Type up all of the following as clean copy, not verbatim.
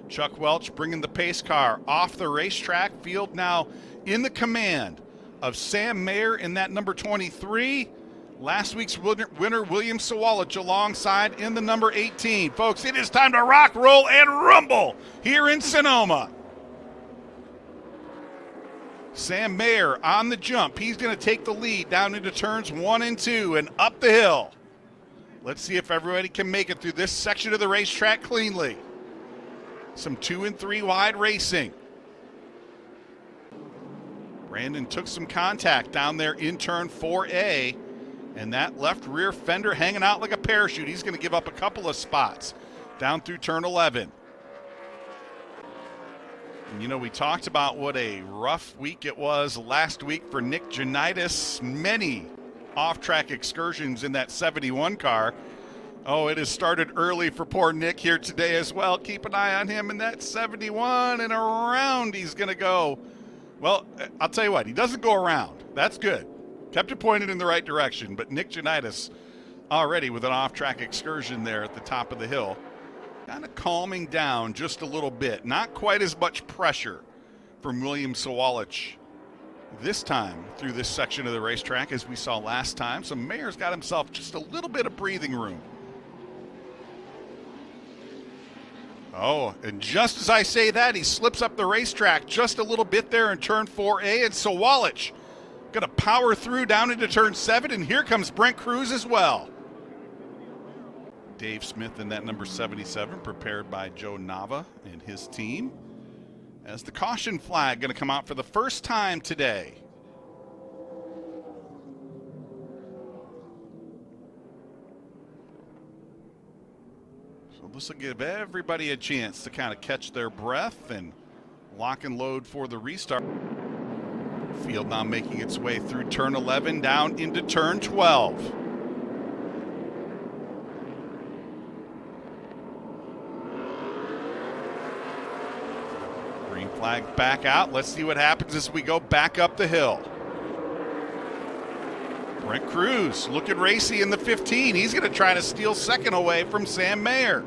Chuck Welch bringing the pace car off the racetrack. Field now in the command of Sam Mayer in that number 23. Last week's winner, William Sawalich, alongside in the number 18. Folks, it is time to rock, roll, and rumble here in Sonoma. Sam Mayer on the jump. He's going to take the lead down into turns 1 and 2 and up the hill. Let's see if everybody can make it through this section of the racetrack cleanly. Some 2 and 3 wide racing. Brandon took some contact down there in turn 4A, and that left rear fender hanging out like a parachute. He's going to give up a couple of spots down through turn 11. And you know, we talked about what a rough week it was last week for Nick Janitis. Many off-track excursions in that 71 car. Oh, it has started early for poor Nick here today as well. Keep an eye on him in that 71, and around he's going to go. Well, I'll tell you what, he doesn't go around. That's good. Kept it pointed in the right direction, but Nick Janitis already with an off-track excursion there at the top of the hill. Kind of calming down just a little bit. Not quite as much pressure from William Sawalich this time through this section of the racetrack as we saw last time. So Mayer's got himself just a little bit of breathing room. Oh, and just as I say that, he slips up the racetrack just a little bit there in turn 4A, and Sawalich going to power through down into turn 7, and here comes Brent Cruz as well. Dave Smith in that number 77, prepared by Joe Nava and his team. As the caution flag going to come out for the first time today. So this will give everybody a chance to kind of catch their breath and lock and load for the restart. Field now making its way through turn 11 down into turn 12. Green flag back out. Let's see what happens as we go back up the hill. Brent Cruz looking racy in the 15. He's going to try to steal second away from Sam Mayer.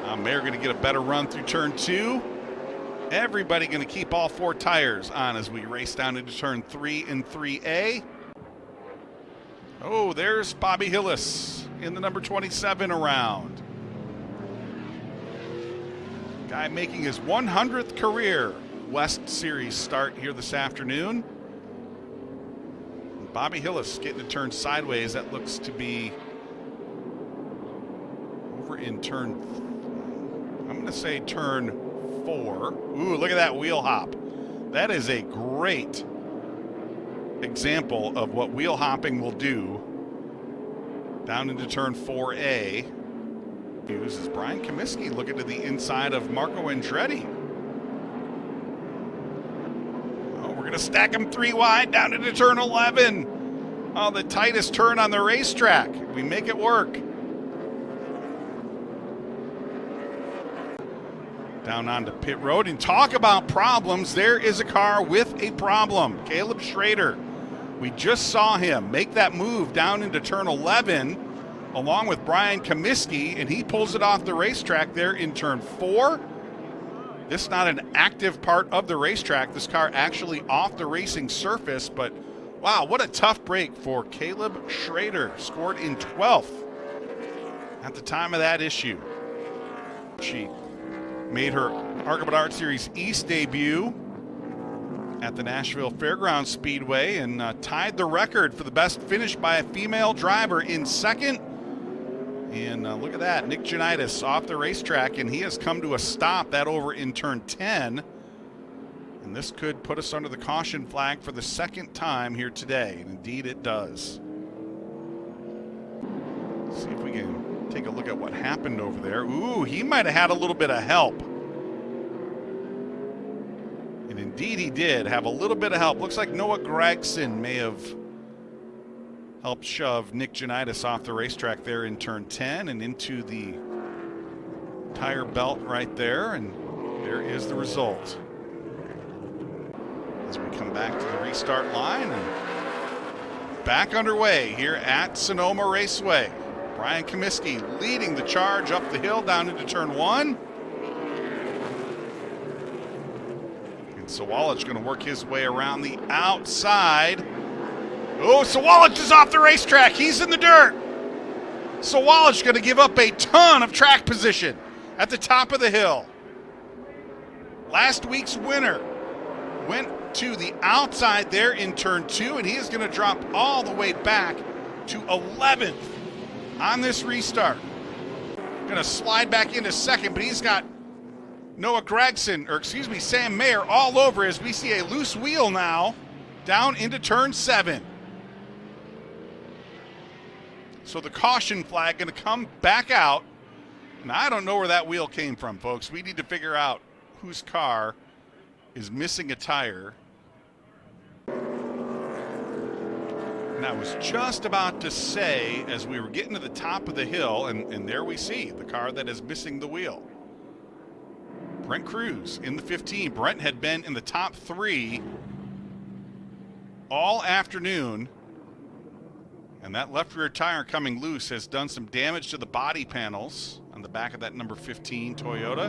Now Mayer going to get a better run through turn 2. Everybody going to keep all 4 tires on as we race down into turn 3 and 3A. Oh, there's Bobby Hillis in the number 27 around. Guy making his 100th career West Series start here this afternoon. And Bobby Hillis getting to turn sideways. That looks to be over in turn, I'm going to say turn 4. Ooh, look at that wheel hop. That is a great example of what wheel hopping will do down into turn 4A. This is Brian Comiskey looking to the inside of Marco Andretti. Oh, we're going to stack them 3 wide down into turn 11. Oh, the tightest turn on the racetrack. We make it work. Down onto pit road, and talk about problems. There is a car with a problem. Caleb Schrader. We just saw him make that move down into turn 11 along with Brian Comiskey, and he pulls it off the racetrack there in turn 4. This is not an active part of the racetrack. This car actually off the racing surface, but wow, what a tough break for Caleb Schrader. Scored in 12th at the time of that issue. She made her ARCA Menards Series East debut at the Nashville Fairgrounds Speedway and tied the record for the best finish by a female driver in second. And look at that, Nick Janitis off the racetrack, and he has come to a stop. That over in turn 10. And this could put us under the caution flag for the second time here today, and indeed it does. Let's see if we can take a look at what happened over there. Ooh, he might have had a little bit of help. And indeed he did have a little bit of help. Looks like Noah Gregson may have helped shove Nick Janitis off the racetrack there in turn 10 and into the tire belt right there, and there is the result. As we come back to the restart line and back underway here at Sonoma Raceway. Brian Comiskey leading the charge up the hill down into turn 1. And Sawalich going to work his way around the outside. Oh, Sawalich is off the racetrack. He's in the dirt. Sawalich going to give up a ton of track position at the top of the hill. Last week's winner went to the outside there in turn 2, and he is going to drop all the way back to 11th on this restart. Going to slide back into second, but he's got Sam Mayer all over as we see a loose wheel now down into turn 7. So the caution flag going to come back out. And I don't know where that wheel came from, folks. We need to figure out whose car is missing a tire. And I was just about to say, as we were getting to the top of the hill, and there we see the car that is missing the wheel. Brent Cruz in the 15. Brent had been in the top 3 all afternoon. And that left rear tire coming loose has done some damage to the body panels on the back of that number 15 Toyota.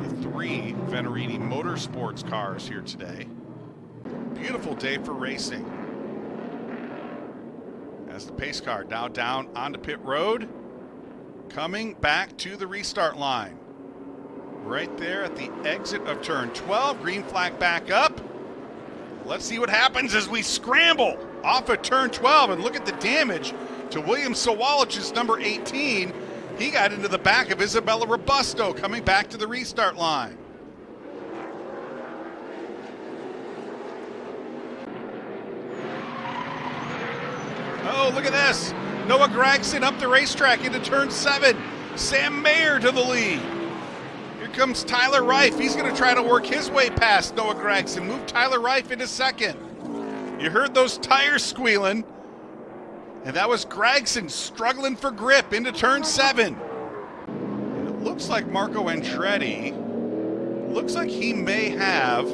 The 3 Venerini Motorsports cars here today. Beautiful day for racing. As the pace car now down onto pit road, coming back to the restart line. Right there at the exit of turn 12, green flag back up. Let's see what happens as we scramble off of turn 12, and look at the damage to William Sawalich's number 18. He got into the back of Isabella Robusto coming back to the restart line. Oh, look at this. Noah Gragson up the racetrack into turn 7. Sam Mayer to the lead. Here comes Tyler Reif. He's going to try to work his way past Noah Gragson. Move Tyler Reif into second. You heard those tires squealing. And that was Gragson struggling for grip into turn 7. And it looks like Marco Andretti, looks like he may have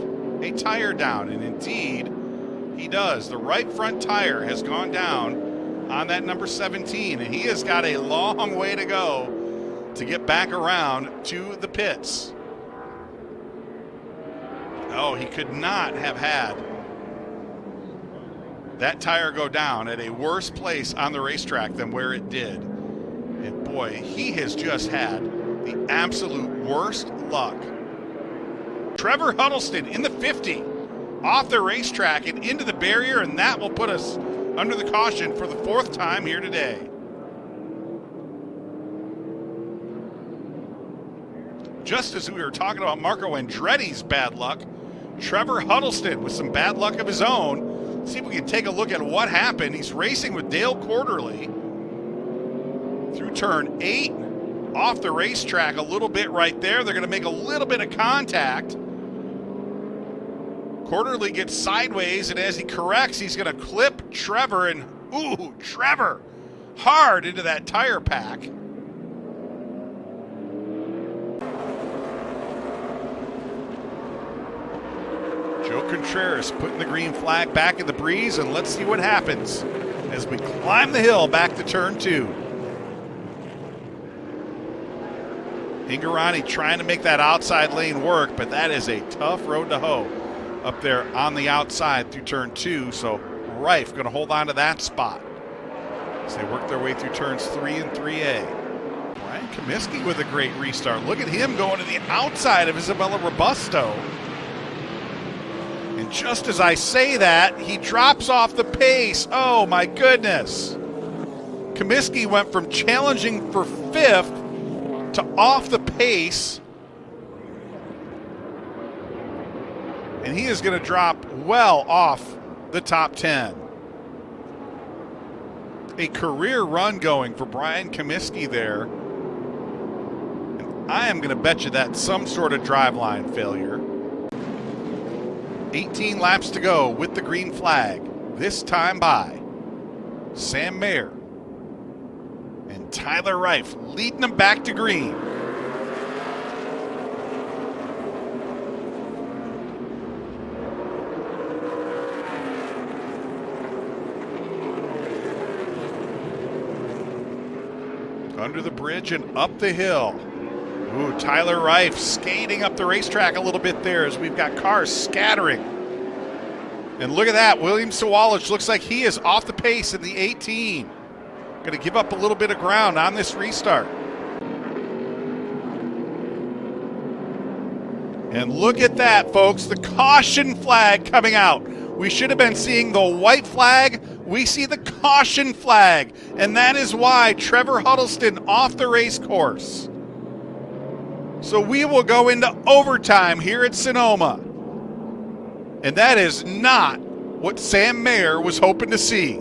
a tire down. And indeed, he does. The right front tire has gone down on that number 17, and he has got a long way to go to get back around to the pits. Oh, he could not have had that tire go down at a worse place on the racetrack than where it did. And boy, he has just had the absolute worst luck. Trevor Huddleston in the 50. Off the racetrack and into the barrier, and that will put us under the caution for the 4th time here today. Just as we were talking about Marco Andretti's bad luck, Trevor Huddleston with some bad luck of his own. Let's see if we can take a look at what happened. He's racing with Dale Quarterly through turn 8, off the racetrack a little bit right there. They're going to make a little bit of contact. Quarterly gets sideways, and as he corrects, he's going to clip Trevor, and ooh, Trevor hard into that tire pack. Joe Contreras putting the green flag back in the breeze, and let's see what happens as we climb the hill back to turn 2. Ingarani trying to make that outside lane work, but that is a tough road to hoe up there on the outside through turn 2, so Reif going to hold on to that spot as they work their way through turns 3 and 3A. Brian Comiskey with a great restart. Look at him going to the outside of Isabella Robusto. And just as I say that, he drops off the pace. Oh my goodness. Comiskey went from challenging for 5th to off the pace. And he is going to drop well off the top 10. A career run going for Brian Comiskey there. And I am going to bet you that's some sort of driveline failure. 18 laps to go with the green flag. This time by Sam Mayer and Tyler Reif leading them back to green. Under the bridge and up the hill. Ooh, Tyler Reif skating up the racetrack a little bit there as we've got cars scattering. And look at that, William Sawalich looks like he is off the pace in the 18. Going to give up a little bit of ground on this restart. And look at that, folks, the caution flag coming out. We should have been seeing the white flag. We see the caution flag, and that is why Trevor Huddleston off the race course. So we will go into overtime here at Sonoma. And that is not what Sam Mayer was hoping to see.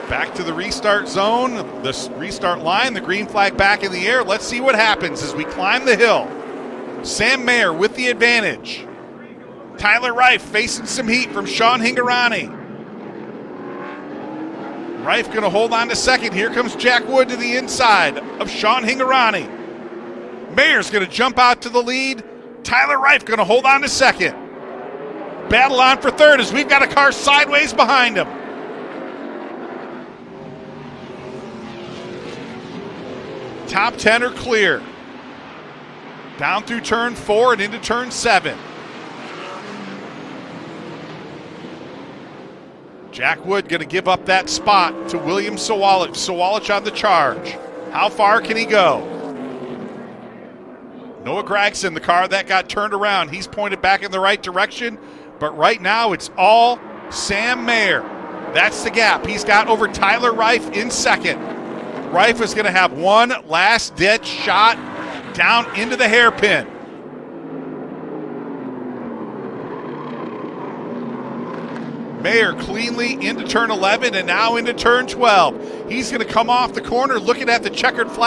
Back to the restart zone, the restart line, the green flag back in the air. Let's see what happens as we climb the hill. Sam Mayer with the advantage. Tyler Reif facing some heat from Sean Hingorani. Reif going to hold on to second. Here comes Jack Wood to the inside of Sean Hingorani. Mayer's going to jump out to the lead. Tyler Reif going to hold on to second. Battle on for third as we've got a car sideways behind him. Top 10 are clear. Down through turn 4 and into turn 7. Jack Wood going to give up that spot to William Sawalich. Sawalich on the charge. How far can he go? Noah Gragson, the car that got turned around, he's pointed back in the right direction, but right now it's all Sam Mayer. That's the gap he's got over Tyler Reif in second. Reif is going to have one last-ditch shot down into the hairpin. Mayer cleanly into turn 11 and now into turn 12. He's going to come off the corner looking at the checkered flag.